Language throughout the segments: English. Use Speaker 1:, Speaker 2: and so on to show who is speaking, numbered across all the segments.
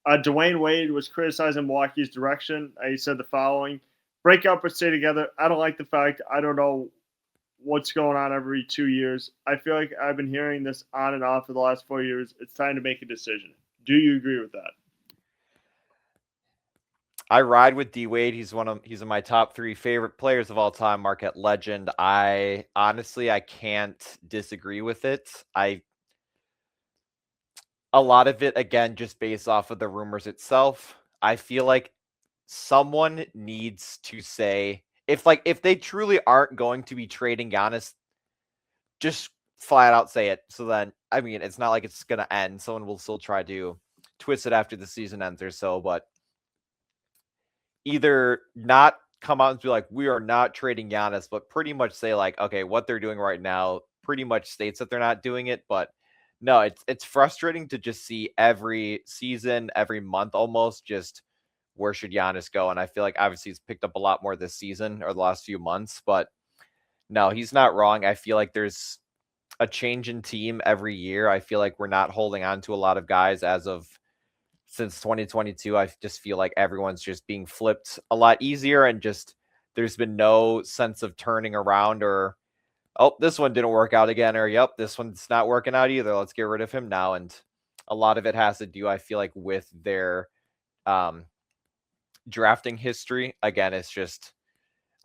Speaker 1: Dwyane Wade was criticizing Milwaukee's direction. He said the following: "Break up or stay together. I don't like the fact I don't know what's going on every 2 years. I feel like I've been hearing this on and off for the last 4 years. It's time to make a decision." Do you agree with that?
Speaker 2: I ride with D Wade. He's in my top 3 favorite players of all time, Marquette legend. I can't disagree with it. A lot of it again just based off of the rumors itself. I feel like someone needs to say if they truly aren't going to be trading Giannis, just flat out say it. So then, I mean, it's not like it's going to end. Someone will still try to twist it after the season ends or so, but either not come out and be like, we are not trading Giannis, but pretty much say like, okay, what they're doing right now pretty much states that they're not doing it. But no, it's frustrating to just see every season, every month almost just where should Giannis go? And I feel like obviously he's picked up a lot more this season or the last few months, but no, he's not wrong. I feel like there's a change in team every year. I feel like we're not holding on to a lot of guys since 2022. I just feel like everyone's just being flipped a lot easier and just there's been no sense of turning around or, oh, this one didn't work out again, or yep, this one's not working out either. Let's get rid of him now. And a lot of it has to do, I feel like, with their drafting history. Again, it's just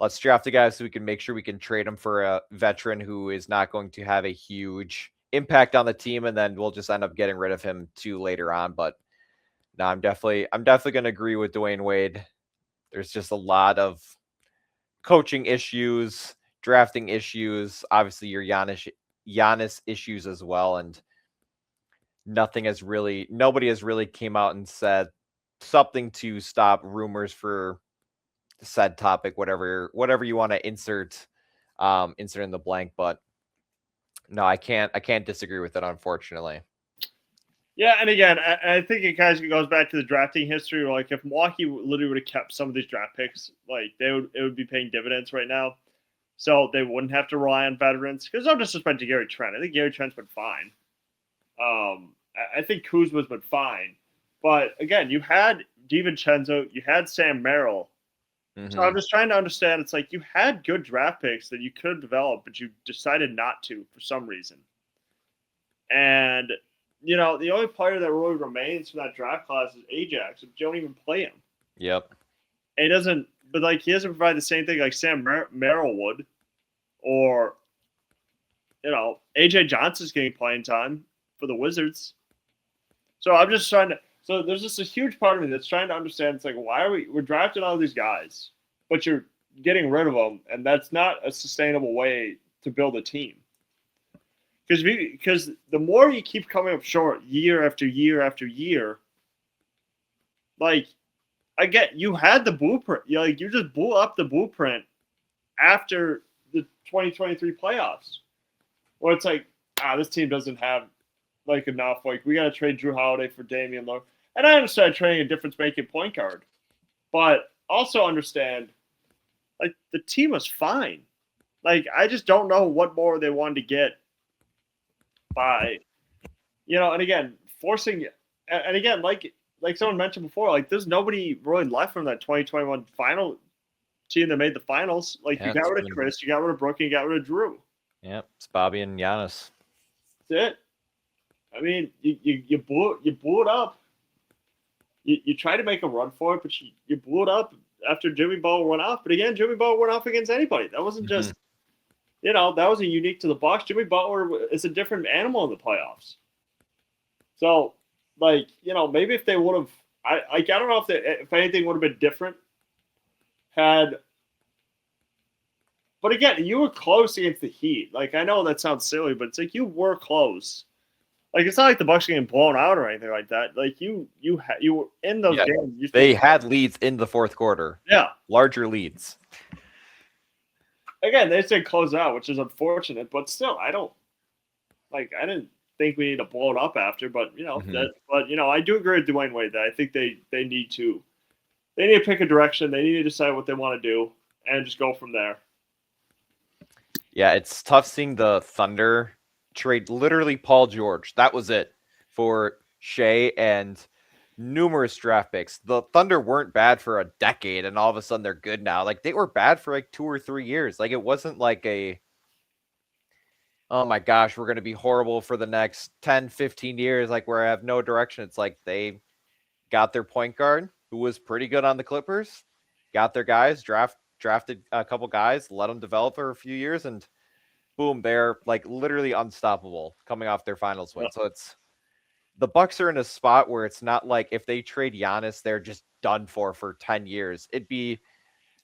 Speaker 2: let's draft a guy so we can make sure we can trade him for a veteran who is not going to have a huge impact on the team, and then we'll just end up getting rid of him too later on. But no, I'm definitely going to agree with Dwyane Wade. There's just a lot of coaching issues, drafting issues, obviously your Giannis issues as well, and nobody has really came out and said something to stop rumors for said topic, whatever you want to insert in the blank. But no, I can't disagree with it, unfortunately.
Speaker 1: Yeah, and again, I think it kind of goes back to the drafting history. Like, if Milwaukee literally would have kept some of these draft picks, like it would be paying dividends right now. So they wouldn't have to rely on veterans. Because no disrespect to Gary Trent, I think Gary Trent's been fine. I think Kuzma's been fine, but again, you had DiVincenzo, you had Sam Merrill. So I'm just trying to understand. It's like you had good draft picks that you could have developed, but you decided not to for some reason. And the only player that really remains from that draft class is Ajax. You don't even play him.
Speaker 2: Yep.
Speaker 1: And he doesn't, but like he doesn't provide the same thing like Sam Merrill would, or AJ Johnson's getting playing time for the Wizards. So I'm just trying to. So there's just a huge part of me that's trying to understand. It's like, why are we're drafting all these guys, but you're getting rid of them, and that's not a sustainable way to build a team. Because the more you keep coming up short year after year after year, like again, you had the blueprint. You just blew up the blueprint after the 2023 playoffs, where it's like, this team doesn't have like enough. Like, we got to trade Drew Holiday for Damian Lillard. And I understand trading a difference-making point guard, but also understand, like, the team was fine. Like, I just don't know what more they wanted to get by, and again, forcing, and again, like someone mentioned before, like, there's nobody really left from that 2021 final team that made the finals. Like, you got rid of Chris, you got rid of Brooke, you got rid of Drew.
Speaker 2: Yep, it's Bobby and Giannis.
Speaker 1: That's it. I mean, you blew it up. You tried to make a run for it, but you blew it up after Jimmy Butler went off. But again, Jimmy Butler went off against anybody. That wasn't just, that wasn't unique to the Bucks. Jimmy Butler is a different animal in the playoffs. So, maybe if they would have, I don't know if anything would have been different had. But again, you were close against the Heat. Like, I know that sounds silly, but it's like you were close. Like, it's not like the Bucks getting blown out or anything like that. Like, you were in those games.
Speaker 2: They had leads in the fourth quarter.
Speaker 1: Yeah.
Speaker 2: Larger leads.
Speaker 1: Again, they said close out, which is unfortunate, but still, I didn't think we need to blow it up after, but I do agree with Dwyane Wade that I think they need to pick a direction. They need to decide what they want to do and just go from there.
Speaker 2: Yeah, it's tough seeing the Thunder trade literally Paul George. That was it for Shea, and numerous draft picks. The Thunder weren't bad for a decade and all of a sudden they're good now. Like they were bad for like 2 or 3 years. Like it wasn't like oh my gosh, we're going to be horrible for the next 10, 15 years like where I have no direction. It's like they got their point guard who was pretty good on the Clippers, got their guys, drafted a couple guys, let them develop for a few years, and boom, they're like literally unstoppable coming off their finals win. So it's the Bucks are in a spot where it's not like if they trade Giannis, they're just done for 10 years. It'd be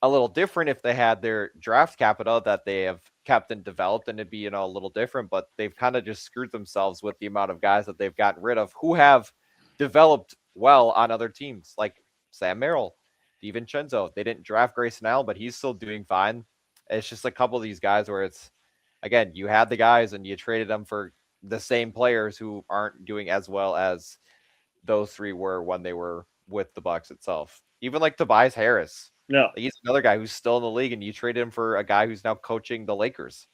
Speaker 2: a little different if they had their draft capital that they have kept and developed, and it'd be, a little different, but they've kind of just screwed themselves with the amount of guys that they've gotten rid of who have developed well on other teams, like Sam Merrill, DiVincenzo. They didn't draft Grayson Allen, but he's still doing fine. It's just a couple of these guys where it's, again, you had the guys and you traded them for the same players who aren't doing as well as those three were when they were with the Bucks itself. Even like Tobias Harris.
Speaker 1: Yeah.
Speaker 2: Like he's another guy who's still in the league and you traded him for a guy who's now coaching the Lakers.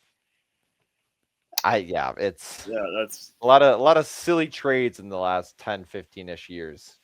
Speaker 2: It's
Speaker 1: that's
Speaker 2: a lot of silly trades in the last 10, 15-ish years.